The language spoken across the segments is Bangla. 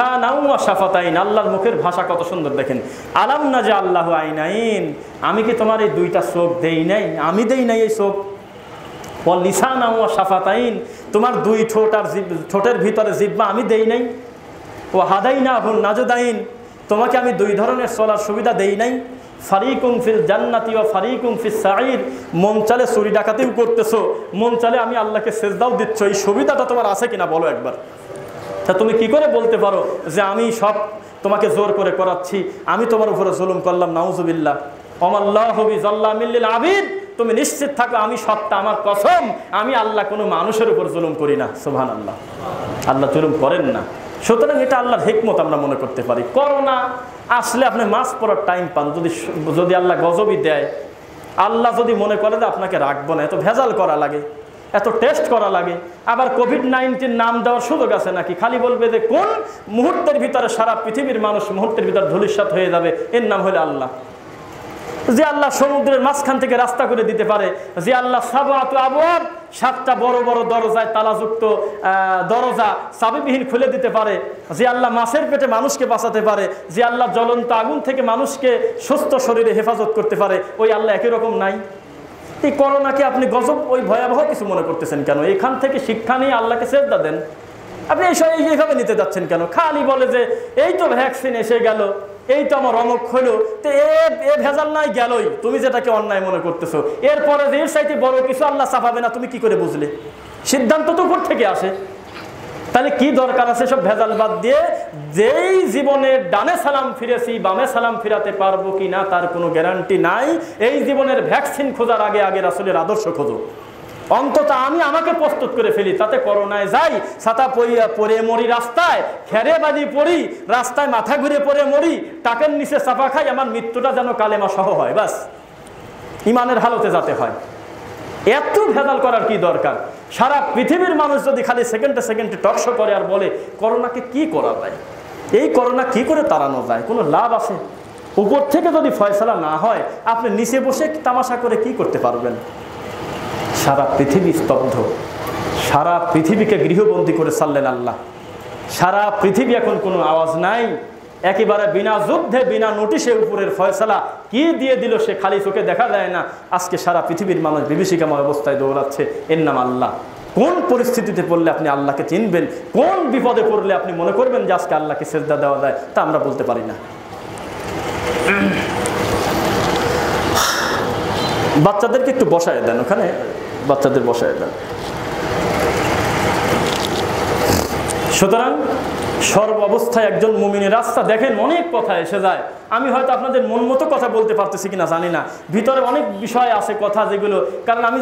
লিসানাও ওয়া শাফাতাইন, আল্লাহর মুখের ভাষা কত সুন্দর দেখেন। আলাম নাজআল্লাহু আইনাইন, আমি কি তোমার এই দুইটা চোখ দেই নাই? আমি দেই নাই এই চোখ। ওয়া লিসানাও ওয়া শাফাতাইন, তোমার দুই ঠোঁট আর ঠোঁটের ভিতরে জিহ্বা আমি দেই নাই। ওয়া হাদাইনাহুন নাজদাইন, তোমাকে আমি দুই ধরনের চলার সুবিধা দেই নাই। ফারিকুম ফিল জান্নাতি ওয়া ফারিকুম ফিস সাঈর, মন চালে চুরি ডাকাতিও করতেছো, মন চালে আমি আল্লাহকে সেজদাও দিচ্ছ, এই সুবিধাটা তোমার আছে কিনা বলো একবার। তা তুমি কি করে বলতে পারো যে আমি সব তোমাকে জোর করে করাচ্ছি, আমি তোমার উপরে জুলুম করলাম? নাউজুবিল্লাহ। ওমাল্লাহু বিযাল্লামিল লিল আবিদ, তুমি নিশ্চিত থাকো আমি সত্য, আমার কসম, আমি আল্লাহ কোনো মানুষের উপর জুলুম করি না। সুবহানাল্লাহ, আল্লাহ জুলুম করেন না। সুতরাং এটা আল্লাহর হিকমত আমরা মনে করতে পারি। করোনা আসলে আপনি মাস পড়ার টাইম পান, যদি আল্লাহ গজবই দেয়, আল্লাহ যদি মনে করে যে আপনাকে রাখবো না, এত ভেজাল করা লাগে, এত টেস্ট করা লাগে, আবার কোভিড-19 নাম দেওয়ার সুযোগ আছে নাকি? খালি বলবে যে কোন মুহূর্তের ভিতরে সারা পৃথিবীর মানুষ মুহূর্তের ভিতরে ধূলিসাৎ হয়ে যাবে, এর নাম হলো আল্লাহ। যে আল্লাহ সমুদ্রের মাঝখান থেকে রাস্তা করে দিতে পারে, যে আল্লাহ সাবআতু আবওয়াব, 7টা বড় বড় দরজায় তালাযুক্ত দরজা চাবিবিহীন খুলে দিতে পারে, যে আল্লাহ মাছের পেটে মানুষকে বাঁচাতে পারে, যে আল্লাহ জ্বলন্ত আগুন থেকে মানুষকে সুস্থ শরীরে হেফাজত করতে পারে, ওই আল্লাহ একই রকম নাই? এই করোনাকে আপনি গজব, ওই ভয়াবহ কিছু মনে করতেছেন কেন? এখান থেকে শিক্ষা নিয়ে আল্লাহকে সেজদা দেন। আপনি এইভাবে নিতে যাচ্ছেন কেন? খালি বলে যে এই তো ভ্যাকসিন এসে গেল, এই তো আমার অমুক হলো, তো এ ভেজাল নাই গেলই, তুমি যেটাকে অন্যায় মনে করতেছো, এরপরে যে এর চাইতে বড় কিছু আল্লাহ চাপাবে না, তুমি কি করে বুঝলে? সিদ্ধান্ত তো উপর থেকে আসে। তাহলে কি দরকার আছে সব ভেজাল বাদ দিয়ে? যেই জীবনে ডানে সালাম ফিরেছি, বামে সালাম ফিরাতে পারবো কি না তার কোনো গ্যারান্টি নাই। এই জীবনের ভ্যাকসিন খোঁজার আগে আগে রাসূলের আদর্শ খোঁজো। অন্তত আমি আমাকে প্রস্তুত করে ফেলি, তাতে করোনায় যাই, ছাতা পরে মরি, রাস্তায় খেরে বাজি পড়ি, রাস্তায় মাথা ঘুরে পড়ে মরি, টাকের নিচে চাপা খাই, আমার মৃত্যুটা যেন কালেমা সহ হয়, বাস ইমানের হালতে যাতে হয়। এত ভেজাল করার কি দরকার? সারা পৃথিবীর মানুষ যদি খালি সেকেন্ডে সেকেন্ডে টকশো করে আর বলে করোনাকে কি করা যায়, এই করোনা কি করে তাড়ানো যায়, কোনো লাভ আছে? উপর থেকে যদি ফয়সালা না হয়, আপনি নিচে বসে তামাশা করে কি করতে পারবেন? সারা পৃথিবী স্তব্ধ, সারা পৃথিবীকে গৃহবন্দী করে ছাড়লেন আল্লাহ। সারা পৃথিবী এখন কোনো আওয়াজ নাই, একেবারে বিনা যুদ্ধে বিনা নোটিশে উপরের ফয়সালা কি দিয়ে দিল সে খালি চোখে দেখা যায় না। আজকে সারা পৃথিবীর মানুষ বিভীষিকাময় অবস্থায় দৌড়াচ্ছে, এর নাম আল্লাহ। কোন পরিস্থিতিতে পড়লে আপনি আল্লাহকে চিনবেন, কোন বিপদে পড়লে আপনি মনে করবেন যে আজকে আল্লাহকে সেজদা দেওয়া যায়, তা আমরা বলতে পারি না। বাচ্চাদেরকে একটু বসায় দেন, ওখানে বাচ্চাদের বসায় দেন। সুতরাং সর্ব অবস্থায় একজন মুমিনের রাস্তা দেখেন, অনেক কথা এসে যায়। আমি হয়তো আপনাদের মন মতো কথা বলতে পারতেছি কিনা জানি না, ভিতরে অনেক বিষয় আছে কথা যেগুলো, কারণ আমি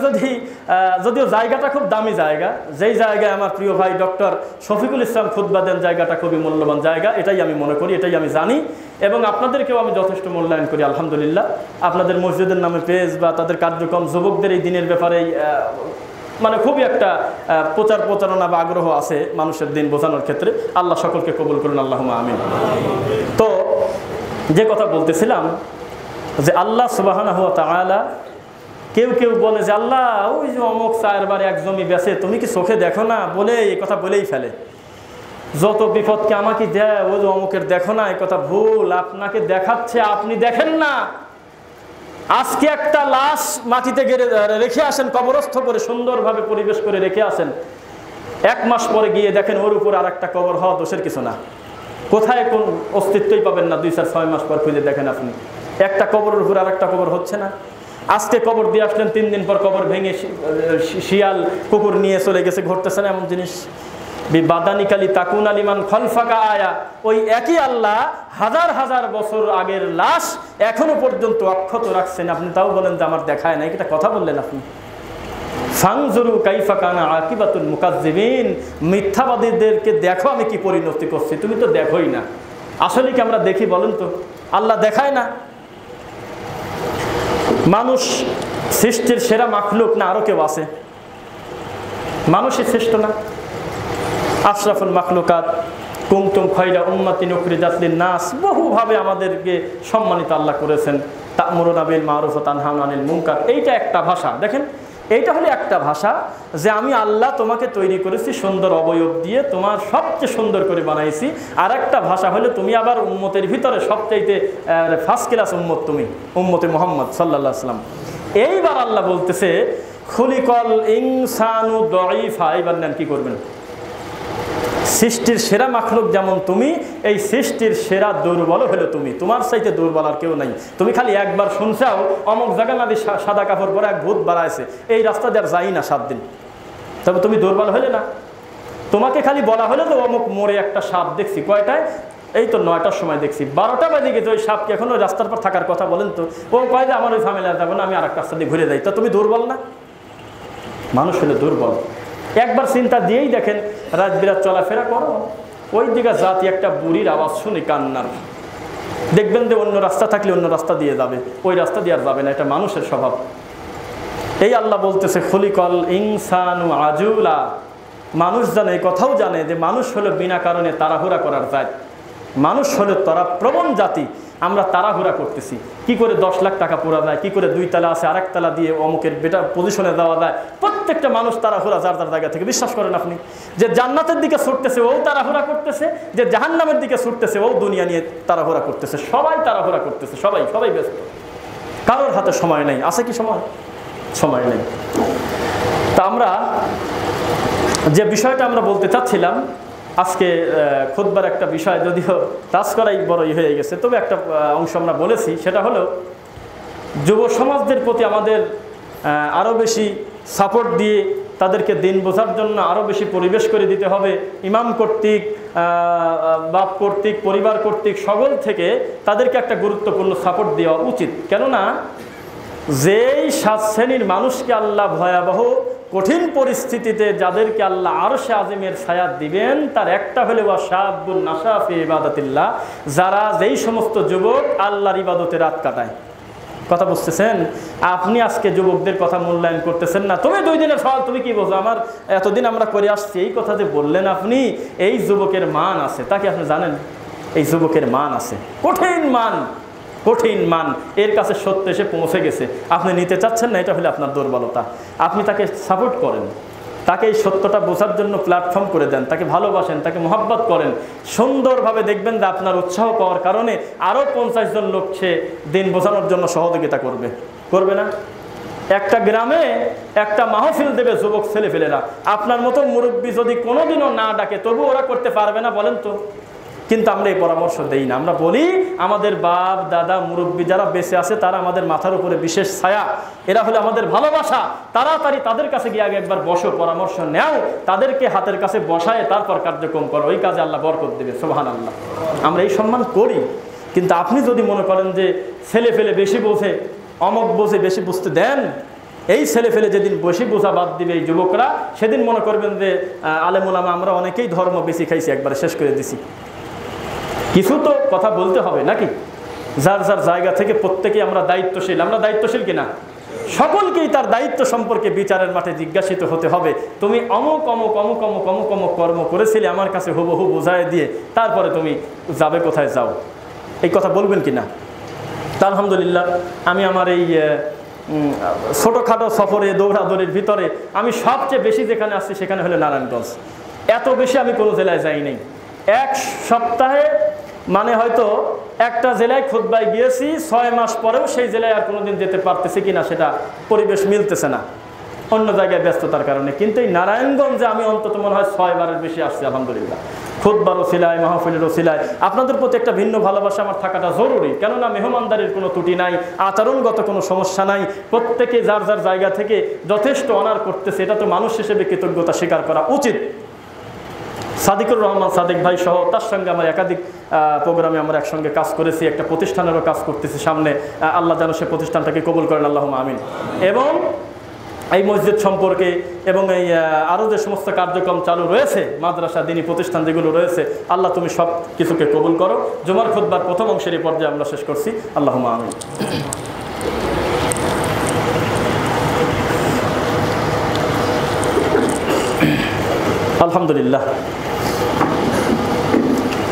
যদিও জায়গাটা খুব দামি জায়গা, যেই জায়গায় আমার প্রিয় ভাই ডক্টর শফিকুল ইসলাম খুতবা দেন, জায়গাটা খুবই মূল্যবান জায়গা, এটাই আমি মনে করি, এটাই আমি জানি, এবং আপনাদেরকেও আমি যথেষ্ট মূল্যায়ন করি আলহামদুলিল্লাহ। আপনাদের মসজিদের নামে পেজ বা তাদের কার্যক্রম, যুবকদের এই দিনের ব্যাপারে মানে খুবই একটা প্রচারণা বা আগ্রহ আছে মানুষের দিন বোঝানোর ক্ষেত্রে। আল্লাহ সকলকে কবুল করুন, আল্লাহুম্মা আমিন। তো যে কথা বলতেছিলাম যে আল্লাহ সুবহানাহু ওয়া তাআলা, কেউ বলে যে আল্লাহ ওই যে অমুক 4 বার এক জমি বেচে, তুমি কি চোখে দেখো না, বলে এই কথা বলেই ফেলে। যত বিপদকে আমাকে দেয়, ওই যে অমুকের দেখো না, এই কথা ভুল, আপনাকে দেখাচ্ছে, আপনি দেখেন না। আজকে একটা লাশ মাটিতে গেড়ে রেখে আসেন, কবরস্থ করে সুন্দরভাবে পরিবেশ করে রেখে আসেন, 1 মাস পরে গিয়ে দেখেন ওর উপর আর একটা কবর হওয়া দোষের কিছু না। কোথায় কোন অস্তিত্বই পাবেন না, 2-4-6 মাস পর খুঁজে দেখেন আপনি, একটা কবরের উপর আর একটা কবর হচ্ছে না। আজকে কবর দিয়ে আসলেন, 3 দিন পর কবর ভেঙে শিয়াল কুকুর নিয়ে চলে গেছে, ঘটতেছে না এমন জিনিস? বিবাদানিকালি তাকুন আলিমান খলফাকা আয়া, ওই একই আল্লাহ হাজার হাজার বছর আগের লাশ এখনো পর্যন্ত অক্ষত রাখছেন, আপনি তাও বলেন যে আমার দেখায় নাই। এটা কথা বললেন আপনি। ফানজুরু কাইফা কানা আকিবাতুল মুকাজ্জিবিন, মিথ্যাবাদীদেরকে দেখো আমি কি পরিণতি করছি, তুমি তো দেখোই না। আসলে কি আমরা দেখি বলেন তো? আল্লাহ দেখায় না? মানুষ সৃষ্টির সেরা মাখলুক না আরো কেউ আছে? মানুষই শ্রেষ্ঠ না? আশরাফুল মাখলুকাত, কুনতুম খায়রা উম্মাতিন উখরিজাত লিন-নাস, বহুভাবে আমাদেরকে সম্মানিত আল্লাহ করেছেন। তা'মুরুনা বিল মা'রুফ ওয়া তানহাউনা আনিল মুনকার, এইটা একটা ভাষা। দেখেন এইটা হলো একটা ভাষা, যে আমি আল্লাহ তোমাকে তৈরি করেছি সুন্দর অবয়ব দিয়ে, তোমার সবচেয়ে সুন্দর করে বানাইছি। আর একটা ভাষা হলো তুমি আবার উম্মতের ভিতরে সবচাইতে ফার্স্ট ক্লাস উম্মত, তুমি উম্মতে মুহাম্মদ সাল্লাল্লাহু আলাইহি ওয়াসাল্লাম। এইবার আল্লাহ বলতেছে খুলিকল ইনসানু দাঈফা। এইবার নেন কি করবেন, সৃষ্টির সেরা মাখলুক যেমন তুমি, এই সৃষ্টির সেরা দুর্বল হলো তুমি। তোমার চাইতে দুর্বল আর কেউ নাই। তুমি খালি একবার শুনছাও অমুক জায়গা নাদি সাদা কাপড় পরে এক ভূত বাড়াইছে, এই রাস্তা দিয়ে আর যাই না 7 দিন, তবে তুমি দুর্বল হলে না? তোমাকে খালি বলা হলো তো অমুক মোড়ে একটা সাপ দেখছি, কয়টায়? এই তো 9টার সময় দেখছি, 12টা বাজে গেছে, ওই সাপ কি এখন ওই রাস্তার পর থাকার কথা বলেন তো? ও কয় যে আমার ওই ঝামেলা যাবো না, আমি আর একটা রাস্তা দিয়ে ঘুরে যাই। তা তুমি দুর্বল না? মানুষ হলে দুর্বল। একবার চিন্তা দিয়েই দেখেন, রাত বিরাত চলাফেরা করো, ওই দিকে জাতি একটা বুড়ির আওয়াজ শুনি কান্নার, দেখবেন যে অন্য রাস্তা থাকলে অন্য রাস্তা দিয়ে যাবে, ওই রাস্তা দিয়ে আর যাবে না। এটা মানুষের স্বভাব। এই আল্লাহ বলতেছে খলিকল ইনসানু আজুলা। মানুষ জানে, এই কথাও জানে যে মানুষ হলো বিনা কারণে তাড়াহুড়া করার জাত। মানুষ হলো তারা প্রবণ জাতি। আমরা তাড়াহুড়া করতেছি, কি করে 10 লাখ টাকা পোড়া যায়, কি করে 2 তালা আছে আরেক তালা দিয়ে অমুকের বেটার পজিশনে দেওয়া যায়। প্রত্যেকটা মানুষ তাড়াহুড়া যার যার জায়গা থেকে। বিশ্বাস করেন আপনি, যে জান্নাতের দিকে ছুটতেছে ও তাড়াহুড়া করতেছে, যে জাহান্নামের দিকে ছুটতেছে ও দুনিয়া নিয়ে তাড়াহুড়া করতেছে। সবাই তাড়াহুড়া করতেছে, সবাই সবাই ব্যস্ত, কারোর হাতে সময় নেই। আছে কি সময়? সময় নেই। তা আমরা যে বিষয়টা আমরা বলতে চাচ্ছিলাম আজকে, খুতবার একটা বিষয়, যদিও টাচ করাই বড়ই হয়ে গেছে, তবে একটা অংশ আমরা বলেছি, সেটা হলো যুব সমাজদের প্রতি আমাদের আরও বেশি সাপোর্ট দিয়ে তাদেরকে দিন বোঝার জন্য আরও বেশি পরিবেশ করে দিতে হবে। ইমাম কর্তৃক, বাপ কর্তৃক, পরিবার কর্তৃক, সকল থেকে তাদেরকে একটা গুরুত্বপূর্ণ সাপোর্ট দেওয়া উচিত। কেননা যেই 7 শ্রেণীর মানুষকে আল্লাহ ভয়াবহ কঠিন পরিস্থিতিতে যাদেরকে আল্লাহ আরশে আজিমের ছায়া দিবেন, তার একটা হলে ওয়াশাবুন নাশা ফি ইবাদাতিল্লাহ, যারা যেই সমস্ত যুবক আল্লাহর ইবাদতে রাত কাটায়। কথা বুঝতেছেন? আপনি আজকে যুবকদের কথা মূল্যায়ন করতেছেন না। তুমি 2 দিনের সওয়াল, তুমি কি বোঝো? আমার এতদিন আমরা করে আসছি, এই কথা যে বললেন আপনি, এই যুবকের মান আছে, তাকে আপনি জানেন? এই যুবকের মান আছে, কঠিন মান, কঠিন মান। এর কাছে সত্য এসে পৌঁছে গেছে, আপনি নিতে চাচ্ছেন না, এটা হলে আপনার দুর্বলতা। আপনি তাকে সাপোর্ট করেন, তাকে এই সত্যটা বোঝার জন্য প্ল্যাটফর্ম করে দেন, তাকে ভালোবাসেন, তাকে মহব্বত করেন। সুন্দরভাবে দেখবেন যে আপনার উৎসাহ পাওয়ার কারণে আরও 50 জন লোক সে দিন বোঝানোর জন্য সহযোগিতা করবে, করবে না? একটা গ্রামে একটা মাহফিল দেবে যুবক ছেলেফেলেরা, আপনার মতো মুরব্বী যদি কোনোদিনও না ডাকে, তবু ওরা করতে পারবে না? বলেন তো। কিন্তু আমরা এই পরামর্শ দেই না। আমরা বলি আমাদের বাপ দাদা মুরব্বী যারা বেঁচে আছে তারা আমাদের মাথার উপরে বিশেষ ছায়া, এরা হলো আমাদের ভালোবাসা। তাড়াতাড়ি তাদের কাছে গিয়ে আগে একবার বসো, পরামর্শ নেও, তাদেরকে হাতের কাছে বসায় তারপর কার্যক্রম করো, ওই কাজে আল্লাহ বরকত দেবে। সুবহানাল্লাহ। আমরা এই সম্মান করি। কিন্তু আপনি যদি মনে করেন যে ছেলে ফেলে বেশি বোঝে, অমক বোঝে, বেশি বুঝতে দেন, এই ছেলে ফেলে যেদিন বেশি বোঝা বাদ দিবে এই যুবকরা, সেদিন মনে করবেন যে আলেম ওলামা আমরা অনেকেই ধর্ম বেশি খাইছি, একবারে শেষ করে দিছি। কিছু তো কথা বলতে হবে নাকি? যার যার জায়গা থেকে প্রত্যেকেই আমরা দায়িত্বশীল। আমরা দায়িত্বশীল কিনা? সকলকেই তার দায়িত্ব সম্পর্কে বিচারের মাঠে জিজ্ঞাসিত হতে হবে। তুমি অমুক অমুক অমুক অমুক অমুক অমুক কর্ম করেছিলে, আমার কাছে হুবহু বোঝায় দিয়ে তারপরে তুমি যাবে কোথায় যাও, এই কথা বলবেন কিনা? তা আলহামদুলিল্লাহ আমি আমার এই ছোটোখাটো সফরে দৌড়াদৌড়ির ভিতরে আমি সবচেয়ে বেশি যেখানে আসছি সেখানে হলো নারায়ণগঞ্জ। এত বেশি আমি কোনো জেলায় যাই নাই। 1 সপ্তাহে মানে হয়তো একটা জেলায় খুতবায় গিয়েছি, 6 মাস পরেও সেই জেলায় আর কোনোদিন যেতে পারতেছি কিনা সেটা পরিবেশ মিলতেছে না, অন্য জায়গায় ব্যস্ততার কারণে। কিন্তু এই নারায়ণগঞ্জে আমি অন্তত মনে হয় 6 বারের বেশি আসছি আলহামদুলিল্লাহ। খুতবার ওসিলায়, মাহফিলের ওসিলায় আপনাদের প্রতি একটা ভিন্ন ভালোবাসা আমার থাকাটা জরুরি। কেননা মেহমানদারির কোনো ত্রুটি নাই, আচরণগত কোনো সমস্যা নাই, প্রত্যেকে যার যার জায়গা থেকে যথেষ্ট অনার করতেছে, এটা তো মানুষ হিসেবে কৃতজ্ঞতা স্বীকার করা উচিত। সাদিকুর রহমান সাদিক ভাই সহ তার সঙ্গে আমার একাধিক প্রোগ্রামে আমরা একসঙ্গে কাজ করেছি, একটা প্রতিষ্ঠানেরও কাজ করতেছি সামনে। আল্লাহ যেন সে প্রতিষ্ঠানটাকে কবুল করেন, আল্লাহুম্মা আমিন। এবং এই মসজিদ সম্পর্কে এবং এই আরও যে সমস্ত কার্যক্রম চালু রয়েছে, মাদ্রাসা দিনী প্রতিষ্ঠান যেগুলো রয়েছে, আল্লাহ তুমি সব কিছুকে কবুল করো। জুমার খুতবার প্রথম অংশের এই পর্যায়ে আমরা শেষ করছি। আল্লাহুম্মা আমিন। আলহামদুলিল্লাহ,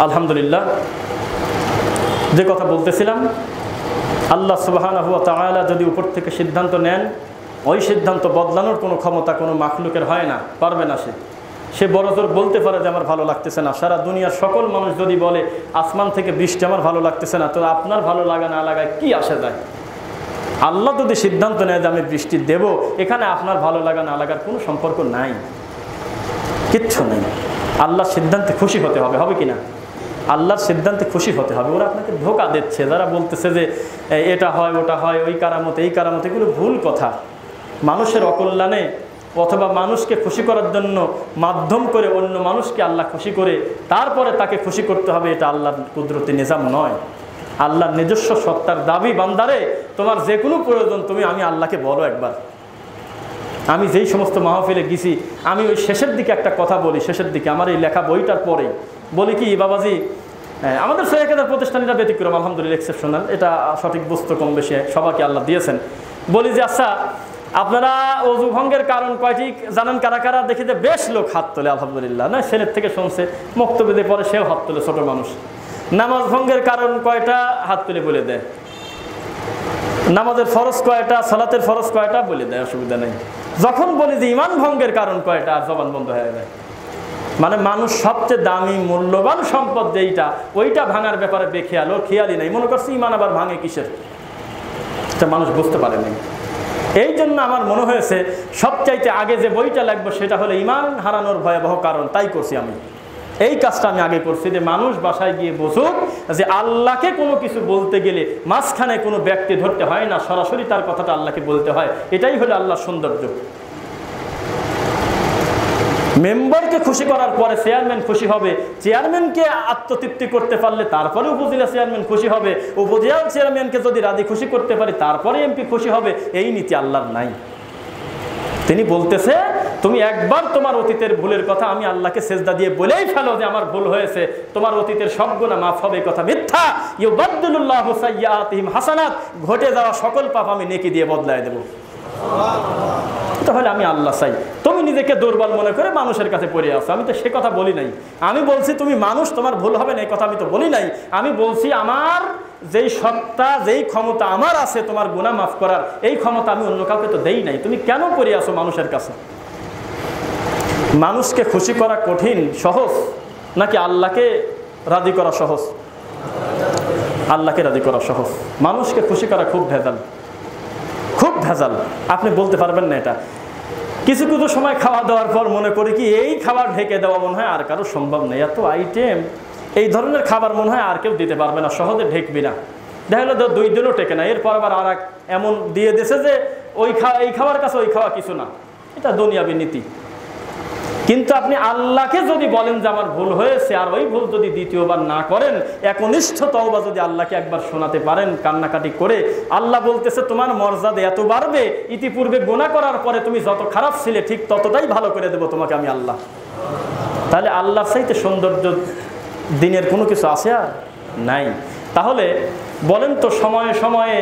আলহামদুলিল্লাহ। যে কথা বলতেছিলাম, আল্লাহ সুবহানাহু ওয়া তাআলা যদি উপর থেকে সিদ্ধান্ত নেন ওই সিদ্ধান্ত বদলানোর কোনো ক্ষমতা কোনো মাখলুকের হয় না, পারবে না। সে বড়জোর বলতে পারে যে আমার ভালো লাগতেছে না। সারা দুনিয়ার সকল মানুষ যদি বলে আসমান থেকে বৃষ্টি আমার ভালো লাগতেছে না, তো আপনার ভালো লাগা না লাগায় কি আসে যায়? আল্লাহ যদি সিদ্ধান্ত নেয় যে আমি বৃষ্টি দেব, এখানে আপনার ভালো লাগা না লাগার কোনো সম্পর্ক নাই, কিচ্ছু নেই। আল্লাহর সিদ্ধান্তে খুশি হতে হবে, হবে কিনা? আল্লাহর সিদ্ধান্তে খুশি হতে হবে। ওরা আপনাকে ধোঁকা দিচ্ছে, যারা বলতেছে যে এটা হয় ওটা হয়, ওই কারামত এই কারামত, এগুলো ভুল কথা। মানুষের অকল্যাণে অথবা মানুষকে খুশি করার জন্য মাধ্যম করে অন্য মানুষকে আল্লাহ খুশি করে তারপরে তাকে খুশি করতে হবে, এটা আল্লাহর কুদরতি নিজাম নয়। আল্লাহর নিজস্ব সত্তার দাবি, বান্দারে তোমার যে কোনো প্রয়োজন আমি আল্লাহকে বলো একবার। আমি যেই সমস্ত মাহফিলে গেছি, আমি ওই শেষের দিকে একটা কথা বলি, শেষের দিকে আমার এই লেখা বইটার পরেই বলি কি, বাবাজি আমাদের সৈয়দের প্রতিষ্ঠানীরা ব্যতিক্রম, আলহামদুলিল্লাহ এক্সেপশনাল, এটা সঠিক বুঝতে কম বেশি সবাইকে আল্লাহ দিয়েছেন। বলি যে আচ্ছা আপনারা অজু ভঙ্গের কারণ কয়টি জানেন? কারা কারা? দেখি যে বেশ লোক হাত তোলে, আলহামদুলিল্লাহ। না ছেলের থেকে শুনছে, বক্তব্যে পরে সেও হাত তোলে, ছোট মানুষ। নামাজ ভঙ্গের কারণ কয়টা? হাত তুলে বলে দেয়। নামাজের ফরজ কয়টা, সালাতের ফরজ কয়টা বলে দেয়, অসুবিধা নেই। যখন বলি যে ইমান ভঙ্গের কারণ কয়টা, আর জবান বন্ধ হয়ে যায়। মানে মানুষ সবচেয়ে দামি মূল্যবান সম্পদ যেইটা, ওইটা ভাঙার ব্যাপারে বেখেয়াল, ওর খেয়ালই নেই। মনে করছে ইমান আবার ভাঙে কিসের, এটা মানুষ বুঝতে পারেনি। এই জন্য আমার মনে হয়েছে সবচাইতে আগে যে বইটা লাগবে সেটা হলো ইমান হারানোর ভয়াবহ কারণ। তাই করছি আমি, এই কাজটা আমি আগে করছি, যে মানুষ বাসায় গিয়ে বুঝুক যে আল্লাহকে কোনো কিছু বলতে গেলে মাঝখানে কোনো ব্যক্তি ধরতে হয় না, সরাসরি তার কথাটা আল্লাহকে বলতে হয়। এটাই হলো আল্লাহর সৌন্দর্য। মেম্বারকে খুশি করার পরে চেয়ারম্যান খুশি হবে, চেয়ারম্যানকে আত্মতৃপ্তি করতে পারলে তারপরে উপজেলা চেয়ারম্যান খুশি হবে, উপজেলা চেয়ারম্যানকে যদি রাজি খুশি করতে পারি তারপরে এমপি খুশি হবে। এই নীতি আল্লাহর নাই। তিনি বলতেছে তুমি একবার তোমার অতীতের ভুলের কথা আমি আল্লাহকে সেজদা দিয়ে বলেই ফেলো যে আমার ভুল হয়েছে, তোমার অতীতের সব গুনাহ মাফ হবে। কথা মিথ্যা। ইউবাদদিলুল্লাহু সাইয়্যাতিহিম হাসানাত, ঘটে যাওয়া সকল পাপ আমি নেকি দিয়ে বদলায় দেব। তাহলে আমি আল্লাহ চাই। তুমি নিজেকে দুর্বল মনে করে মানুষের কাছে পড়ে আসো, আমি তো সে কথা বলি নাই। আমি বলছি তুমি মানুষ, তোমার ভুল হবে না, এই কথা আমি তো বলি নাই। আমি বলছি আমার যেই সত্তা, যেই ক্ষমতা আমার আছে তোমার গুনাহ মাফ করার, এই ক্ষমতা আমি অন্য কাউকে তো দেই নাই। তুমি কেন পড়ে আসো মানুষের কাছে? মানুষকে খুশি করা কঠিন সহজ, নাকি আল্লাহকে রাজি করা সহজ? আল্লাহকে রাজি করা সহজ। মানুষকে খুশি করা খুব ভেজাল, খুব ভেজাল। আপনি বলতে পারবেন না এটা। কিছু কিছু সময় খাওয়া দাওয়ার পর মনে করি কি এই খাবার ঢেকে দেওয়া মনে হয় আর কারো সম্ভব নেই, এত আইটেম, এই ধরনের খাবার মনে হয় আর কেউ দিতে পারবে না, সহজে ঢেকবি না। দেখা গেলো 2 দিনও টেকে না, এরপর আবার আর এক এমন দিয়ে দিয়েছে যে এই খাওয়ার কাছে ওই খাওয়া কিছু না। এটা দুনিয়াবী নীতি। কিন্তু আপনি আল্লাহকে যদি বলেন যে আমার ভুল হয়েছে, আর ওই ভুল যদি দ্বিতীয়বার না করেন, একনিষ্ঠ তওবা যদি আল্লাহকে একবার শোনাতে পারেন কান্নাকাটি করে, আল্লাহ বলতেছে তোমার মর্যাদা এত বাড়বে, ইতিপূর্বে গুনাহ করার পরে তুমি যত খারাপ ছিলে ঠিক ততটাই ভালো করে দেব তোমাকে আমি আল্লাহ। তাহলে আল্লাহর চাইতে সৌন্দর্য দিনের কোনো কিছু আছে আর নাই। তাহলে বলেন তো, সময়ে সময়ে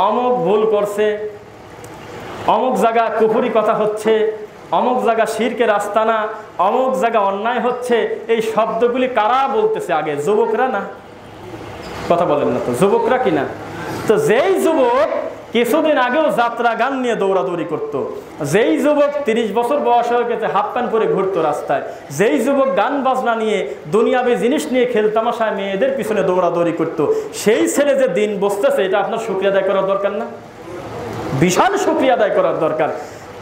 অমুক ভুল করছে, অমুক জায়গা কুফরি কথা হচ্ছে, অমুক জায়গা শিরকের আস্তানা, অমুক জায়গা অন্যায় হচ্ছে, এই শব্দগুলি কারা বলতেছে? আগে যুবকরা না? কথা বলেন না তো, যুবকরা কিনা? তো যেই যুবক কিছুদিন আগেও যাত্রা গান নিয়ে দৌড়াদৌড়ি করত, যেই যুবক 30 বছর বয়স হয়ে গেছে হাফ প্যান্ট পরে ঘুরতো রাস্তায়, যেই যুবক গান বাজনা নিয়ে দুনিয়াবী জিনিস নিয়ে খেলতামাশায় মেয়েদের পিছনে দৌড়াদৌড়ি করত, সেই ছেলে যে দিন বসতেছে, এটা আপনার শুকরিয়া আদায় করার দরকার না? বিশাল শুকরিয়া আদায় করার দরকার।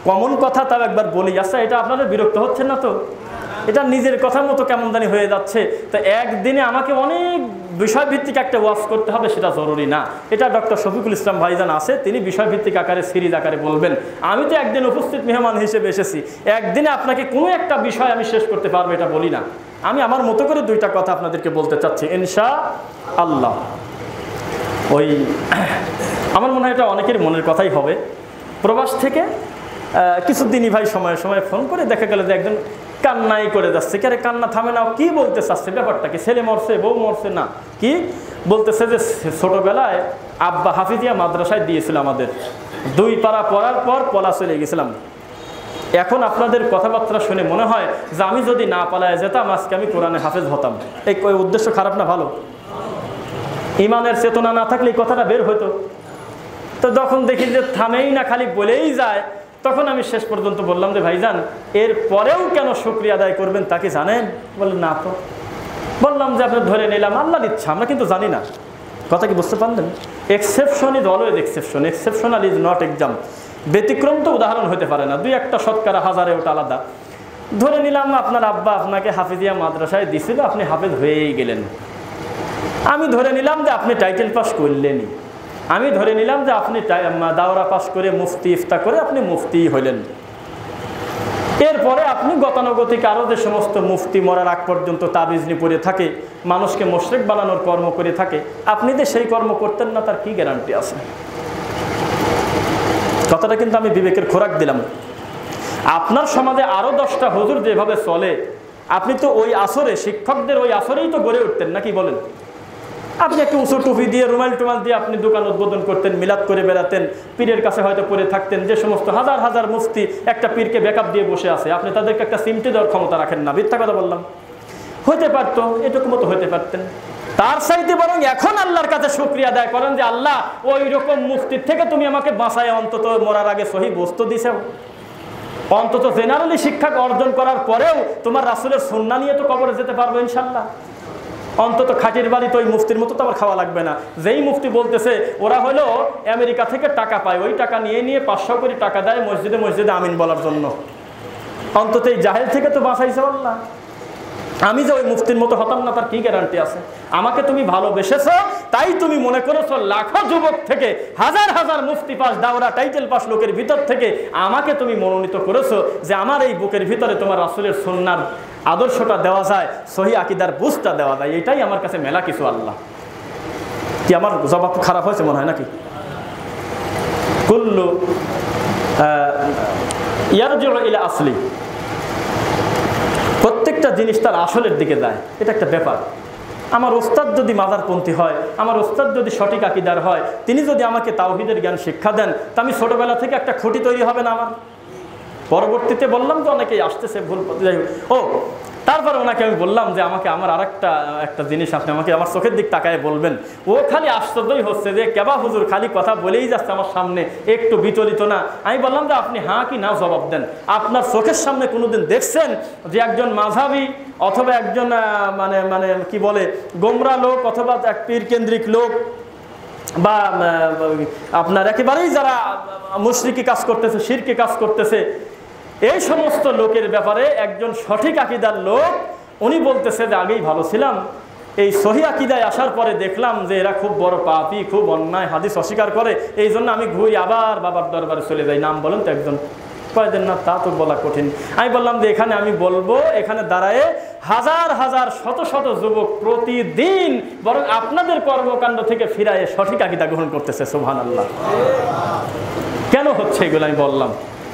কমন কথা তাও একবার বলি, আচ্ছা এটা আপনাদের বিরক্ত হচ্ছে না তো? এটা নিজের কথার মতো কেমন জানি হয়ে যাচ্ছে। তো একদিনে আমাকে অনেক বিষয়ভিত্তিক একটা ওয়াজ করতে হবে সেটা জরুরি না। এটা ডক্টর শফিকুল ইসলাম ভাইজান আছে, তিনি বিষয়ভিত্তিক আকারে সিরিজ আকারে বলবেন। আমি তো একদিন উপস্থিত মেহমান হিসেবে এসেছি, একদিনে আপনাকে কোনো একটা বিষয় আমি শেষ করতে পারবো এটা বলি না। আমি আমার মতো করে 2টা কথা আপনাদেরকে বলতে চাচ্ছি ইনশাআল্লাহ। ওই আমার মনে হয় এটা অনেকের মনের কথাই হবে। প্রবাস থেকে কিছুদিনই ভাই সময়ে সময়ে ফোন করে দেখা গেল যে একজন কান্নাই করে যাচ্ছে। কে কান্না থামে না, কি বলতে চাচ্ছে, ব্যাপারটা কি? ছেলে মরছে, বউ মরছে, না কি বলতেছে যে ছোটবেলায় আব্বা হাফিজিয়া মাদ্রাসায় দিয়েছিল আমাদের, 2 পারা পড়ার পর পলা চলে গেছিলাম। এখন আপনাদের কথাবার্তা শুনে মনে হয় যে আমি যদি না পালায় যেতাম আজকে আমি কোরআনে হাফেজ হতাম। এই উদ্দেশ্য খারাপ না ভালো? ইমানের চেতনা না থাকলে এই কথাটা বের হতো। তো যখন দেখি যে থামেই না, খালি বলেই যায়, তখন আমি শেষ পর্যন্ত বললাম যে ভাইজান এর পরেও কেন শুকরিয়া আদায় করবেন তা কি জানেন? বললেন না। তো বললাম যে আপনি ধরে নিলাম আল্লাহর ইচ্ছা, আমরা কিন্তু জানি না। কথা কি বুঝতে পারলেন? Exception is always exception, exceptional is not exam. ব্যতিক্রম তো উদাহরণ হতে পারে না, দুই একটা শতকরা হাজারে ওটা আলাদা। ধরে নিলাম আপনার আব্বা আপনাকে হাফিজিয়া মাদ্রাসায় দিছিল, আপনি হাফেজ হয়েই গেলেন। আমি ধরে নিলাম যে আপনি টাইটেল পাস করলেনই। আমি ধরে নিলাম যে আপনি দাওরা পাস করে মুফতি ইফতা করে আপনি মুফতি হইলেন। এরপরে আপনি গতানুগতিক আরও যে সমস্ত মুফতি মরার আগ পর্যন্ত তাবিজনি পড়ে থাকে, মানুষকে মুশরিক বানানোর কর্ম করে থাকে, আপনি যে সেই কর্ম করতেন না তার কি গ্যারান্টি আছে? কথাটা কিন্তু আমি বিবেকের খোরাক দিলাম। আপনার সমাজে আরও 10টা হুজুর যেভাবে চলে, আপনি তো ওই আসরে শিক্ষকদের ওই আসরেই তো গড়ে উঠতেন নাকি বলেন? আপনি একটু উঁচু টুপি দিয়ে রুমাল টুমাল দিয়ে আপনি দোকান উদ্বোধন করতেন, মিলাদ করে বেড়াতেন, পীরের কাছে হয়তো পড়ে থাকতেন। যে সমস্ত হাজার হাজার মুফতি একটা পীরকে ব্যাকআপ দিয়ে বসে আছে, আপনি তাদেরকে একটা সিমটি দেওয়ার ক্ষমতা রাখেন না। মিথ্যা কথা বললাম? হতে পারতো, এটুকু মতো হতে পারতেন। তার চাইতে বরং এখন আল্লাহর কাছে শুকরিয়া আদায় করেন যে আল্লাহ ওই রকম মুফতির থেকে তুমি আমাকে বাঁচায় অন্তত মরার আগে সহি বস্তু দিছো। অন্তত জেনারেলি শিক্ষা অর্জন করার পরেও তোমার রাসূলের সুন্নাহ নিয়ে তো কবরে যেতে পারবো ইনশাল্লাহ। অন্তত খাটির বাড়ি তো ওই মুফতির মতো তো আবার খাওয়া লাগবে না। যেই মুফতি বলতেছে ওরা হলো আমেরিকা থেকে টাকা পায়, ওই টাকা নিয়ে 500 কোটি টাকা দেয় মসজিদে মসজিদে আমিন বলার জন্য। অন্তত এই জাহেল থেকে তো বাঁচাইছে আল্লাহ। আমি যে ওই মুফতির মতো হতাম না তার কি গ্যারান্টি আছে? আমাকে তুমি ভালোবেসেছ, তাই তুমি মনে করেছো লাখো যুবক থেকে হাজার হাজার মুফতি পাস দাওরা টাইটেল পাস লোকের ভিতর থেকে আমাকে তুমি মনোনীত করেছো যে আমার এই বুকের ভিতরে তোমার রাসূলের সুন্নাহর আদর্শটা দেওয়া যায়, সহি আকীদার বুঝটা দেওয়া যায়। এটাই আমার কাছে মেলা কিছু। আল্লাহ কি আমার জবাব খারাপ হয়েছে মনে হয় নাকি? কুল্লু ইয়ারজিউ ইলা আসলি, প্রত্যেকটা জিনিস তার আসলের দিকে যায়, এটা একটা ব্যাপার। আমার ওস্তাদ যদি মাজারপন্থী হয়, আমার ওস্তাদ যদি সঠিক আকীদার হয়, তিনি যদি আমাকে তাওহীদের জ্ঞান শিক্ষা দেন, তা আমি ছোটবেলা থেকে একটা খুঁটি তৈরি হবে না আমার? পরবর্তীতে বললাম তো অনেকেই আসতেছে ভুল পথে, যাই হোক। ও তারপরে ওনাকে আমি বললাম যে আমাকে আমার আর একটা জিনিস আপনি আমাকে আমার চোখের দিক তাকায় বলবেন। ও খালি আশ্চর্যই হচ্ছে যে কেবা হুজুর খালি কথা বলেই যাচ্ছে আমার সামনে, একটু বিচলিত না। আমি বললাম যে আপনি হ্যাঁ কি না জবাব দেন। আপনার চোখের সামনে কোনোদিন দেখছেন যে একজন মাযহাবী অথবা একজন মানে কি বলে গোমরা লোক অথবা এক পীর কেন্দ্রিক লোক বা আপনার একেবারেই যারা মুশরিকি কাজ করতেছে, শিরকি কাজ করতেছে, এই সমস্ত লোকের ব্যাপারে একজন সঠিক আকীদার লোক উনি বলতেছে যে আগেই ভালো ছিলাম, এই সহি আকীদায় আসার পরে দেখলাম যে এরা খুব বড় পাপী, খুব অন্যায়, হাদিস অস্বীকার করে, এই জন্য আমি ঘুরি আবার বাবার দরবারে চলে যাই। নাম বলেন তো একজন? কয়েকদিন না, তা তো বলা কঠিন। আমি বললাম যে এখানে আমি বলবো, এখানে দাঁড়ায় হাজার হাজার শত শত যুবক প্রতিদিন বরং আপনাদের কর্মকাণ্ড থেকে ফিরায় সঠিক আকীদা গ্রহণ করতেছে। সুবহানাল্লাহ। কেন হচ্ছে এগুলো আমি বললাম।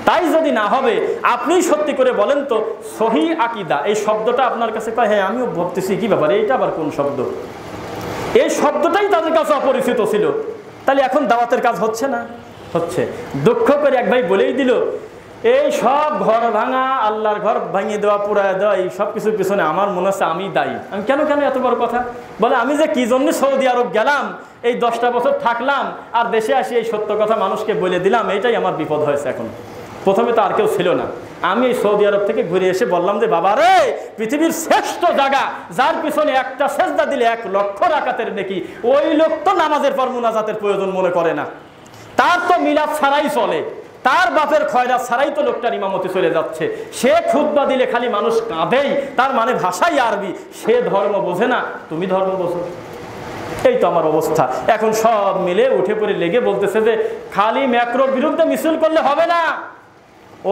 তাই যদি না হবে আপনি সত্যি করে বলেন তো সহি আকীদা এই শব্দটা আপনার কাছে কয়, হ্যাঁ আমিও ভাবতেছি কি ব্যাপারে, এইটা আবার কোন শব্দ? এই শব্দটাই তাদের কাছে অপরিচিত ছিল। তাহলে এখন দাওয়াতের কাজ হচ্ছে না? হচ্ছে। দুঃখ করে এক ভাই বলেই দিল, এই সব ঘর ভাঙা, আল্লাহর ঘর ভাঙিয়ে দেওয়া, পুরায় দেওয়া, এই সব কিছুর পিছনে আমার মনে হচ্ছে আমি দায়ী। আমি কেন এত বড় কথা বলে? আমি যে কি জন্য সৌদি আরব গেলাম, এই 10টা বছর থাকলাম, আর দেশে আসি এই সত্য কথা মানুষকে বলে দিলাম, এটাই আমার বিপদ হয়েছে এখন। প্রথমে তো আর কেউ ছিল না। আমি এই সৌদি আরব থেকে ঘুরে এসে বললাম যে বাবা রে, পৃথিবীর শ্রেষ্ঠ জায়গা, যার পিছনে একটা সেজদা দিলে 1 লক্ষ রাকাতের নেকি, ওই লোক তো নামাজের পর মুনাজাতের প্রয়োজন মনে করে না। তার তো মিলাদ ছাড়াই চলে, তার বাপের খয়রাত ছাড়াই তো লোকটার ইমামতি চলে যাচ্ছে। সে খুতবা দিলে খালি মানুষ কাঁদেই, তার মানে ভাষাই আরবি। সে ধর্ম বোঝে না, তুমি ধর্ম বোঝো। এই তো আমার অবস্থা এখন। সব মিলে উঠে পড়ে লেগে বলতেছে যে খালি ম্যাক্রোর বিরুদ্ধে মিছিল করলে হবে না,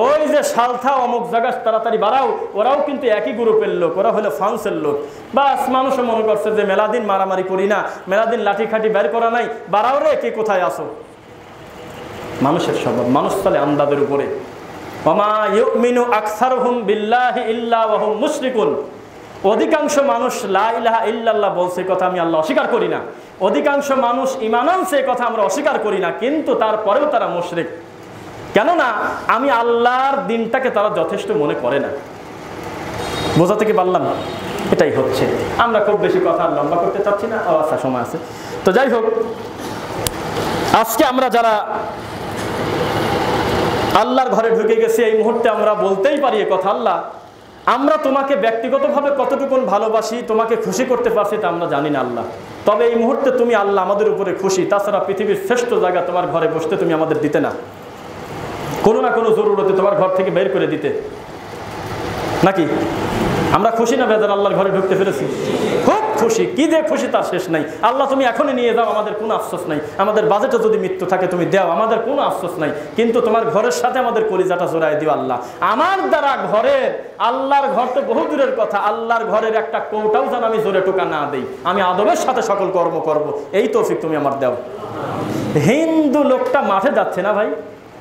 ওই যে সালথা অমুক জায়গা তাড়াতাড়ি বাড়াও। ওরাও কিন্তু একই গ্রুপের লোক, ওরা হলো ফ্রান্সের লোক। বাস মানুষও মনে করছে যে মেলাদিন মারামারি করি না, মেলাদিন লাঠি খাটি বের করা নাই, বাড়াও রে, কে কোথায় আসো। মানুষের স্বভাব, মানুষ চলে আন্দাজের উপরে। ওমা ইউমিনু আকসারুহুম বিল্লাহি ইল্লা ওয়া হুম মুশরিকুন। অধিকাংশ মানুষ লা ইলাহা ইল্লাল্লাহ বলছে, কথা আমি আল্লাহ অস্বীকার করি না। অধিকাংশ মানুষ ঈমান আনছে, কথা আমরা অস্বীকার করি না, কিন্তু তারপরেও তারা মুশরিক। কেননা আমি আল্লাহর দিনটাকে তারা যথেষ্ট মনে করে না। বোঝাতে কি পারলাম? এটাই হচ্ছে। আমরা খুব বেশি কথা লম্বা করতে চাচ্ছি না, আচ্ছা সময় আছে তো। যাই হোক, আজকে আমরা যারা আল্লাহর ঘরে ঢুকে গেছি, এই মুহূর্তে আমরা বলতেই পারি এ কথা, আল্লাহ আমরা তোমাকে ব্যক্তিগতভাবে কতটুকু ভালোবাসি, তোমাকে খুশি করতে পারছি তা আমরা জানি না আল্লাহ। তবে এই মুহূর্তে তুমি আল্লাহ আমাদের উপরে খুশি, তাছাড়া পৃথিবীর শ্রেষ্ঠ জায়গা তোমার ঘরে বসতে তুমি আমাদের দিতে না, কোনো না কোনো জরুরতে তোমার ঘর থেকে বের করে দিতে নাকি? আমরা খুশি না বেজার আল্লাহর ঘরে ঢুকতে পেরেছি? খুব খুশি, কি যে খুশি তার শেষ নাই। আল্লাহ তুমি এখনই নিয়ে যাও, আমাদের কোনো আফসোস নাই। আমাদের বাজেটে যদি মৃত্যু থাকে তুমি দাও, আমাদের কোনো আফসোস নাই, কিন্তু তোমার ঘরের সাথে আমাদের কলিজাটা জোড়ায় দিও আল্লাহ। আমার দ্বারা ঘরের, আল্লাহর ঘর তো বহু দূরের কথা, আল্লাহর ঘরের একটা কৌটাও যেন আমি জোরে টোকা না দেই, আমি আদবের সাথে সকল কর্ম করব, এই তৌফিক তুমি আমার দাও। হিন্দু লোকটা মাঠে যাচ্ছে না ভাই,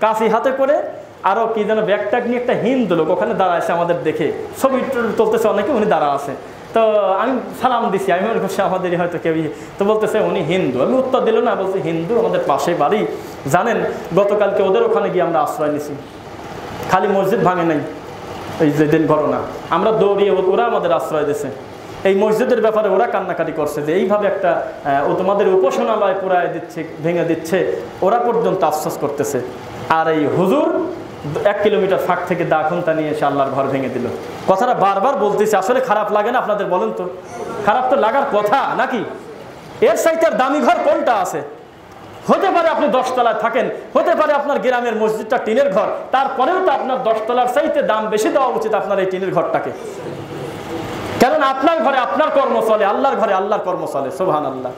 কাশি হাতে করে, আরও কি যেন ব্যাগট্যাগ নিয়ে, একটা হিন্দু লোক ওখানে দাঁড়ায় আছে আমাদের দেখে, ছবি তুলতেছে অনেকে, উনি দাঁড়া আছে। তো আমি সালাম দিছি, আমি মনে করছি আমাদেরই হয়তো কেউ, তো বলতেছে উনি হিন্দু। আমি উত্তর দিল না, বলছি হিন্দু, আমাদের পাশে বাড়ি। জানেন গতকালকে ওদের ওখানে গিয়ে আমরা আশ্রয় নিছি, খালি মসজিদ ভাঙে নাই, এই যে দিন ঘটনা আমরা দৌড়িয়ে, ওরা আমাদের আশ্রয় দিয়েছে। এই মসজিদের ব্যাপারে ওরা কান্নাকাটি করছে যে এইভাবে একটা ও তোমাদের উপাসনালয় পুরায় দিচ্ছে, ভেঙে দিচ্ছে, ওরা পর্যন্ত আফসোস করতেছে। আর এই হুজুর 1 কিলোমিটার ফাঁক থেকে দা খুন্তা নিয়ে এসে আল্লাহর ঘর ভেঙে দিল। কথাটা বারবার বলতেছি, আসলে খারাপ লাগে না আপনাদের? বলেন তো, খারাপ তো লাগার কথা নাকি? এর চাইতে আর দামি ঘর কোনটা আছে? হতে পারে আপনি 10 তলায় থাকেন, হতে পারে আপনার গ্রামের মসজিদটা টিনের ঘর, তারপরেও তো আপনার 10 তলার চাইতে দাম বেশি দেওয়া উচিত আপনার এই টিনের ঘরটাকে। কারণ আপনার ঘরে আপনার কর্ম চলে, আল্লাহর ঘরে আল্লাহর কর্ম চলে। সুবহানাল্লাহ।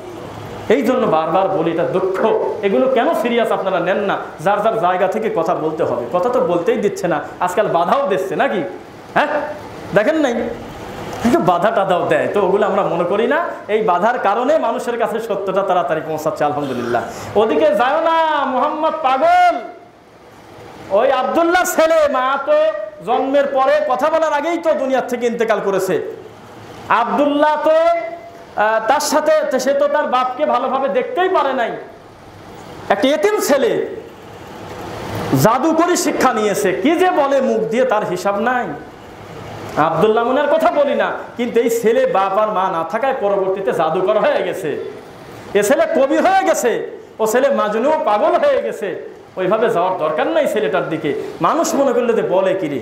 এই জন্য বারবার বলি, এটা দুঃখ। এগুলো কেন সিরিয়াস আপনারা নেন না? যার যার জায়গা থেকে কথা বলতে হবে, কথা তো বলতেই দিচ্ছে না, আজকাল বাধাও দিচ্ছে নাকি? হ্যাঁ, দেখেন নাই একটু বাধা টাধাও দেয়, তো ওগুলো আমরা মনে করি না। এই বাধার কারণে মানুষের কাছে সত্যটা তাড়াতাড়ি পৌঁছাচ্ছে, আলহামদুলিল্লাহ। ওদিকে যায় না, মোহাম্মদ পাগল, ওই আব্দুল্লাহ ছেলে, মা তো জন্মের পরে কথা বলার আগেই তো দুনিয়ার থেকে ইন্তেকাল করেছে। আব্দুল্লাহ তো তার সাথে, সে তো তার বাপকে ভালোভাবে দেখতেই পারে নাই, একটা এতিম ছেলে, জাদুকরি শিক্ষা নিয়েছে, কি যে বলে মুখ দিয়ে তার হিসাব নাই। আব্দুল্লাহ মুনার কথা বলি না, কিন্তু এই ছেলে বাপ আর মা না থাকায় পরবর্তীতে জাদুকর হয়ে গেছে, এ ছেলে কবি হয়ে গেছে, ও ছেলে মাজনু পাগল হয়ে গেছে। ওইভাবে যাওয়ার দরকার নাই ছেলেটার দিকে। মানুষ মনে করলে যে বলে কিরে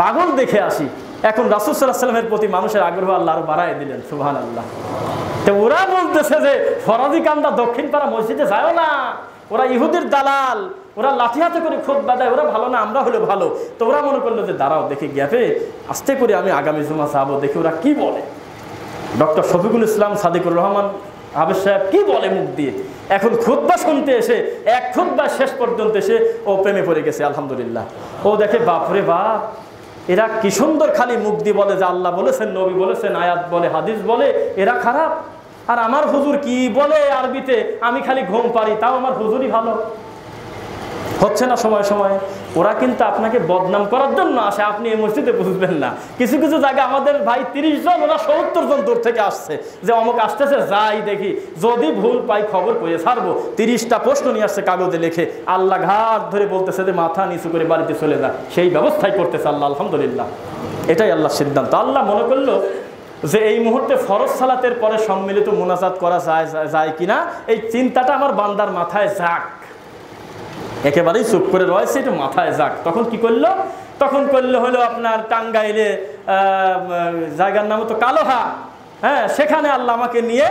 পাগল দেখে আসি। এখন রাসূল সাল্লাল্লাহু আলাইহি ওয়াসাল্লামের প্রতি মানুষের আগ্রহ আল্লাহ আরো বাড়ায় দিলেন, সুবহানাল্লাহ। তো ওরা বলতেছে যে ফরাজি কান্দা দক্ষিণ পাড়া মসজিদে যাও না, ওরা ইহুদির দালাল, ওরা লাঠি হাতে করে খুতবা দেয়, ওরা ভালো না, আমরা হলে ভালো। তো ওরা মনে করলো যে দাঁড়াও দেখি গ্যাপে আস্তে করে আমি আগামী জুমা যাবো, দেখি ওরা কি বলে। ডক্টর শফিকুল ইসলাম সাদিকুর রহমান হাফেজ সাহেব কি বলে মুখ দিয়ে। এখন খুতবা শুনতে এসে, এক খুতবা শেষ পর্যন্ত এসে ও প্রেমে পড়ে গেছে, আলহামদুলিল্লাহ। ও দেখে বাপরে বাপ, এরা কি সুন্দর খালি মুখ দিয়ে বলে যে আল্লাহ বলেছেন, নবী বলেছেন, আয়াত বলে, হাদিস বলে, এরা খারাপ। আর আমার হুজুর কি বলে আরবিতে, আমি খালি ঘুম পারি, তাও আমার হুজুরই ভালো। হচ্ছে না সময় সময়? ওরা কিন্তু আপনাকে বদনাম করার জন্য আসে, আপনি এই মসজিদে বুঝবেন না। কিছু কিছু জায়গায় আমাদের ভাই 30 জন, ওরা 70 জন দূর থেকে আসছে যে অমুক আসতেছে, যাই দেখি, যদি ভুল পাই খবর পেয়ে ছাড়বো। 30টা প্রশ্ন নিয়ে আসছে কাগজে লিখে, আল্লাহ ঘাট ধরে বলতেছে যে মাথা নিচু করে বাড়িতে চলে যা, সেই ব্যবস্থাই করতেছে আল্লাহ, আলহামদুলিল্লাহ। এটাই আল্লাহর সিদ্ধান্ত। আল্লাহ মনে করলো যে এই মুহূর্তে ফরজ সালাতের পরে সম্মিলিত মুনাজাত করা যায় কিনা, এই চিন্তাটা আমার বান্দার মাথায় যাক। একেবারেই চুপ করে রয়েছে, এটা মাথায় যাক। তখন কি করলো? তখন করলে হলো আপনার টাঙ্গাইলে জায়গার নাম তো কালোহা, হ্যাঁ, সেখানে আল্লাহ আমাকে নিয়ে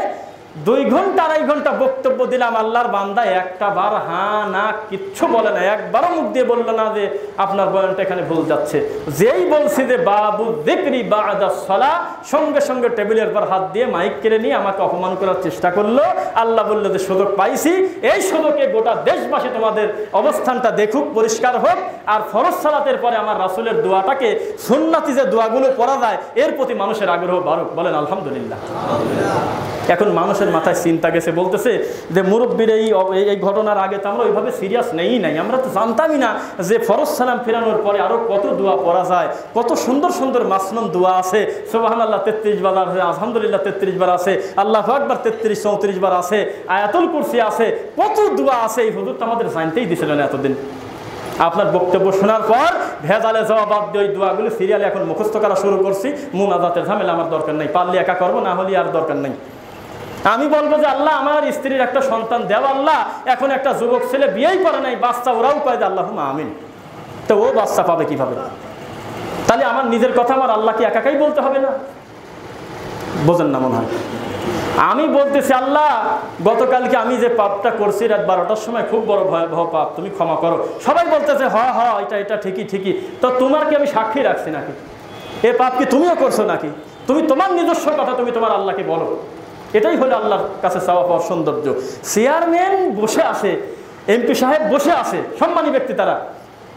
2 ঘন্টা 2.5 ঘন্টা বক্তব্য দিলাম। আল্লাহর বান্দা একটা বার হ্যাঁ না কিচ্ছু বলে না, একবারও মুখ দিয়ে বললো না যে আপনার বয়ানটা এখানে ভুল যাচ্ছে। যেই বলছি যে বাবু যিকরি বা'দা সালাহ, সঙ্গে সঙ্গে টেবিলের পর হাত দিয়ে মাইক কেড়ে নিয়ে আমাকে অপমান করার চেষ্টা করলো। আল্লাহ বললো যে সুযোগ পাইছি, এই সুযোগে গোটা দেশবাসী তোমাদের অবস্থানটা দেখুক, পরিষ্কার হোক। আর ফরজ সালাতের পরে আমার রাসূলের দোয়াটাকে, সুন্নতি যে দোয়াগুলো পড়া যায়, এর প্রতি মানুষের আগ্রহ বাড়ুক। বলেন আলহামদুলিল্লাহ। এখন মানুষের মাথায় চিন্তা গেছে, বলতেছে যে মুরব্বীর এই ঘটনার আগে তো আমরা ওইভাবে সিরিয়াস নেই নাই, আমরা তো জানতামই না যে ফরজ সালাম ফেরানোর পরে আরো কত দোয়া পড়া যায়, কত সুন্দর সুন্দর মাসনুন দোয়া আছে। সুবহানাল্লাহ 33 বার আছে, আলহামদুলিল্লাহ 33 বার আছে, আল্লাহু আকবার 33-34 বার আছে, আয়াতুল কুরসি আছে, কত দোয়া আছে। এই হুজুর তো আমাদের জানতেই দিছিলেন এতদিন। আপনার বক্তব্য শোনার পর ভেজালে জবাব দিয়ে ওই দোয়াগুলো সিরিয়ালে এখন মুখস্থ করা শুরু করছি। মুনাজাতের ঝামেলা আমার দরকার নাই, পারলে একা করবো, না হলে আর দরকার নাই। আমি বলবো যে আল্লাহ আমার স্ত্রীর একটা সন্তান দেও আল্লাহ, এখন একটা যুবক ছেলে বিয়েই করে নাই, বাচ্চা, ওরাও কয় যে আল্লাহুম্মা আমিন। তো ও বাচ্চা পাবে কিভাবে? তাহলে আমার নিজের কথা আমার আল্লাহকে একাই বলতে হবে না? বোঝেন না মনে হয়। আমি বলতেছি আল্লাহ গতকালকে আমি যে পাপটা করছি রাত 12টার সময় খুব বড় ভয়াবহ পাপ, তুমি ক্ষমা করো। সবাই বলতেছে হ্যাঁ এটা ঠিকই। তো তোমার কি আমি সাক্ষী রাখছি নাকি? এ পাপ কি তুমিও করছো নাকি? তুমি তোমার নিজস্ব কথা তুমি তোমার আল্লাহকে বলো। এটাই হলো আল্লাহর কাছে চাওয়া পাওয়ার সৌন্দর্য। চেয়ারম্যান বসে আছে, এমপি সাহেব বসে আছে, সম্মানী ব্যক্তি, তারা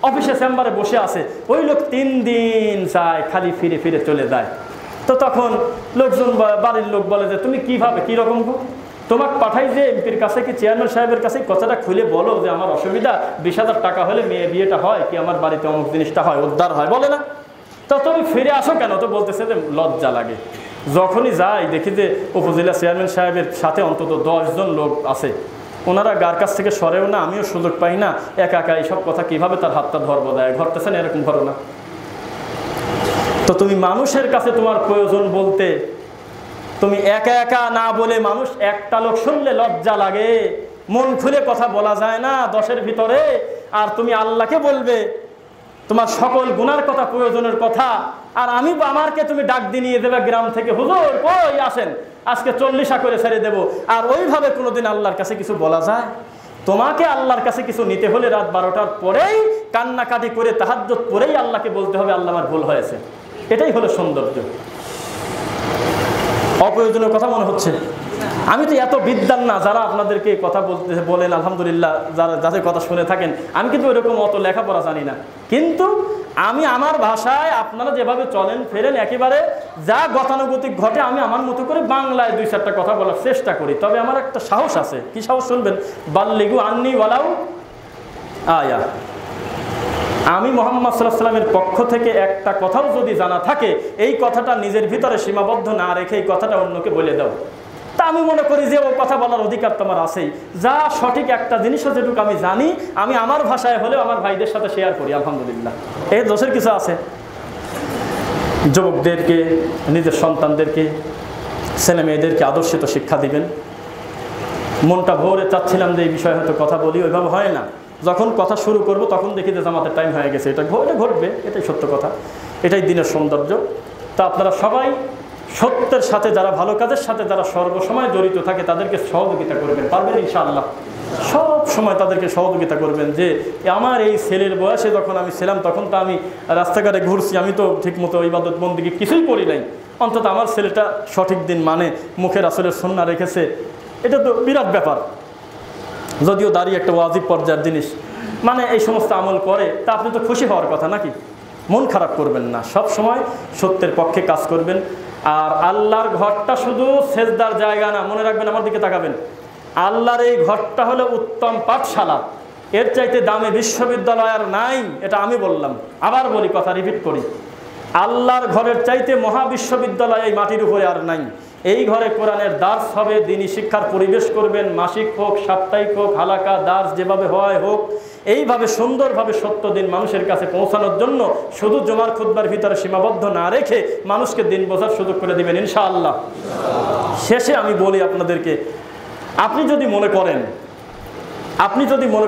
অফিসে চেম্বারে বসে আছে, ওই লোক 3 দিন যায় খালি ফিরে চলে যায়। তো তখন লোকজন বাড়ির লোক বলে যে তুমি কিভাবে কীরকম তোমাকে পাঠাই যে এমপির কাছে কি চেয়ারম্যান সাহেবের কাছে কথাটা খুলে বলো যে আমার অসুবিধা, 20,000 টাকা হলে মেয়ে বিয়েটা হয়, কি আমার বাড়িতে অমুক জিনিসটা হয়, উদ্ধার হয়, বলে না? তো তুমি ফিরে আসো কেন? তো বলতেছে যে লজ্জা লাগে। যখনই যাই দেখি যে উপজেলা চেয়ারম্যান সাহেবের সাথে অন্তত 10 জন লোক আছে, ওনারা গার কাছ থেকে সরেও না, আমিও সুযোগ পাই না, একা এইসব কথা কিভাবে তার হাতটা ধরবো দেয়, ঘটতেছেন এরকম করো না। তো তুমি মানুষের কাছে তোমার প্রয়োজন বলতে তুমি একা না বলে, মানুষ একটা লোক শুনলে লজ্জা লাগে, মন খুলে কথা বলা যায় না 10-এর ভিতরে, আর তুমি আল্লাহকে বলবে তোমার সকল গুনার কথা, প্রয়োজনের কথা, আর আমারকে তুমি ডাক দিয়ে নিয়ে দেবে গ্রাম থেকে, হুজুর কই আসেন আজকে 40 করে ছেড়ে দেবো, আর ওইভাবে কোনোদিন আল্লাহর কাছে কিছু বলা যায়? তোমাকে আল্লাহর কাছে কিছু নিতে হলে রাত 12টার পরেই কান্নাকাটি করে তাহাজ্জুদ পড়েই আল্লাহকে বলতে হবে আল্লাহ আমার ভুল হয়েছে। এটাই হলো সৌন্দর্য। অপ্রয়োজনীয় কথা মনে হচ্ছে? আমি তো এত বিদ্বান না যারা আপনাদেরকে কথা বলেন, আলহামদুলিল্লাহ, যাদের কথা শুনে থাকেন। আমি কিন্তু এরকম অত লেখাপড়া জানি না, কিন্তু আমি আমার ভাষায় আপনারা যেভাবে চলেন ফেরেন একেবারে যা গতানুগতিক ঘটে আমি আমার মতো করে বাংলায় 2-4টা কথা বলার চেষ্টা করি। তবে আমার একটা সাহস আছে। কি সাহস শুনবেন? বাল্লিগু আন্নি ওয়ালাউ আয়া। আমি মুহাম্মদ সাল্লাল্লাহু আলাইহি ওয়াসাল্লামের পক্ষ থেকে একটা কথাও যদি জানা থাকে, এই কথাটা নিজের ভিতরে সীমাবদ্ধ না রেখে এই কথাটা অন্যকে বলে দাও। তা আমি মনে করি যে ও কথা বলার অধিকার তোমার আছেই। যা সঠিক একটা জিনিসও যেটুকু আমি জানি, আমি আমার ভাষায় হলেও আমার ভাইদের সাথে শেয়ার করি, আলহামদুলিল্লাহ। এই দোষের কিছু আছে? যুবকদেরকে, নিজের সন্তানদেরকে, ছেলে মেয়েদেরকে আদর্শিত শিক্ষা দিবেন। মনটা ভোরে চাচ্ছিলাম যে এই বিষয়ে হয়তো কথা বলি, ওইভাবে হয় না। যখন কথা শুরু করব তখন দেখি যে জামাতের টাইম হয়ে গেছে। এটা ঘটবে, এটাই সত্য কথা, এটাই দিনের সৌন্দর্য। তা আপনারা সবাই সত্যের সাথে, যারা ভালো কাজের সাথে যারা সর্বসময় জড়িত থাকে তাদেরকে সহযোগিতা করবেন, পারবেন ইনশাআল্লাহ। সব সময় তাদেরকে সহযোগিতা করবেন যে আমার এই ছেলের বয়সে যখন আমি ছিলাম তখন তো আমি রাস্তাঘাটে ঘুরছি, আমি তো ঠিকমতো ইবাদত বন্দেগী কিছুই করি নাই, অন্তত আমার ছেলেটা সঠিক দিন মানে মুখের রাসূলের সুন্নাহ রেখেছে, এটা তো বিরাট ব্যাপার। যদিও দাঁড়িয়ে একটা ওয়াজিব পর্যায়ের জিনিস, মানে এই সমস্ত আমল করে, তা আপনি তো খুশি হওয়ার কথা নাকি? মন খারাপ করবেন না, সব সময় সত্যের পক্ষে কাজ করবেন। আর আল্লাহর ঘরটা শুধু সেজদার জায়গা না, মনে রাখবেন, আমার দিকে তাকাবেন। আল্লাহর এই ঘরটা হলো উত্তম পাঠশালা, এর চাইতে দামি বিশ্ববিদ্যালয় আর নাই। এটা আমি বললাম, আবার বলি, কথা রিপিট করি, আল্লাহর ঘরের চাইতে মহাবিশ্ববিদ্যালয় এই মাটির উপরে আর নাই। এই ঘরে কোরআনের দার্স হবে, দ্বীনি শিক্ষার পরিবেশ করবেন, মাসিক হোক, সাপ্তাহিক হোক, হালাকা দার্স যেভাবে হয় হোক, এইভাবে সুন্দরভাবে সত্য দিন মানুষের কাছে পৌঁছানোর জন্য শুধু জুমার খুতবার ভিতরে সীমাবদ্ধ না রেখে মানুষকে দিন বোঝার সুযোগ করে দিবেন ইনশাআল্লাহ। শেষে আমি বলি আপনাদেরকে, আপনি যদি মনে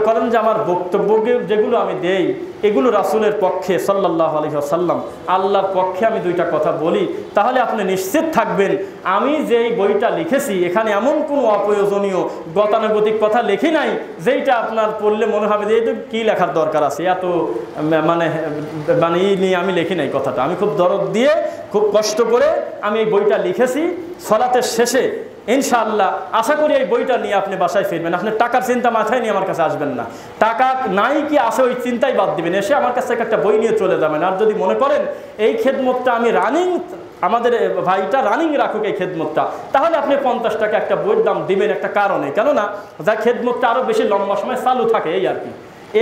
করেন যে আমার বক্তব্য যেগুলো আমি দেই এগুলো রাসূলের পক্ষে সাল্লাল্লাহু আলাইহি ওয়াসাল্লাম, আল্লাহর পক্ষে আমি 2টা কথা বলি, তাহলে আপনি নিশ্চিত থাকবেন আমি যেই বইটা লিখেছি এখানে এমন কোনো অপ্রয়োজনীয় গতানুগতিক কথা লিখি নাই যেইটা আপনার পড়লে মনে হবে যে এটা কী লেখার দরকার আছে, এত মানে এই নিয়ে আমি লিখি নাই কথাটা। আমি খুব দরদ দিয়ে, খুব কষ্ট করে আমি এই বইটা লিখেছি। সালাতের শেষে ইনশাআল্লাহ আশা করি এই বইটা নিয়ে আপনি বাসায় ফিরবেন। আপনি টাকার চিন্তা মাথায় নিয়ে আমার কাছে আসবেন না, টাকা নাই কি আছে ওই চিন্তাই বাদ দিবেন, এসে আমার কাছে একটা বই নিয়ে চলে যাবেন। আর যদি মনে করেন এই খেদমতটা আমি রানিং, আমাদের ভাইটা রানিং রাখুক এই খেদমতটা, তাহলে আপনি 50 টাকা একটা বইয়ের দাম দিবেন একটা কারণে, কেননা যা খেদমতটা আরও বেশি লম্বা সময় চালু থাকে, এই আর কি।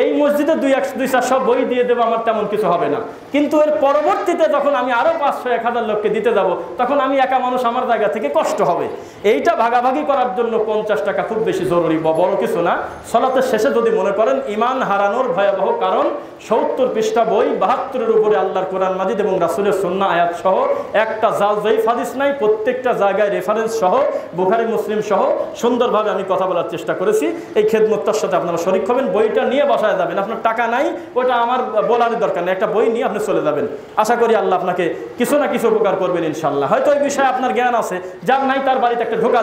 এই মসজিদে 200-400 বই দিয়ে দেবো, আমার তেমন কিছু হবে না। কিন্তু এর পরবর্তীতে যখন আমি আরও 500-1000 লোককে দিতে যাব, তখন আমি একা মানুষ, আমার জায়গা থেকে কষ্ট হবে। এইটা ভাগাভাগি করার জন্য 50 টাকা খুব বেশি জরুরি, বড় কিছু না। সালাতের শেষে যদি মনে করেন ইমান হারানোর ভয়াবহ কারণ 70 পৃষ্ঠা বই, 72-এর উপরে আল্লাহর কোরআন মাজিদ এবং রাসূলের সুন্নাহ আয়াত সহ, একটা জায়ফ হাদিস নাই, প্রত্যেকটা জায়গায় রেফারেন্স সহ, বুখারী মুসলিম সহ সুন্দরভাবে আমি কথা বলার চেষ্টা করেছি। এই খেদমতটার সাথে আপনারা শরীক হবেন, বইটা নিয়ে বসায় যাবেন, আপনার টাকা নাই ওটা আমার বলার দরকার নেই, একটা বই নিয়ে আপনি চলে যাবেন। আশা করি আল্লাহ আপনাকে কিছু না কিছু উপকার করবেন ইনশাল্লাহ। হয়তো ওই বিষয়ে আপনার জ্ঞান আছে, যার নাই তার বাড়িতে একটা ঢোকা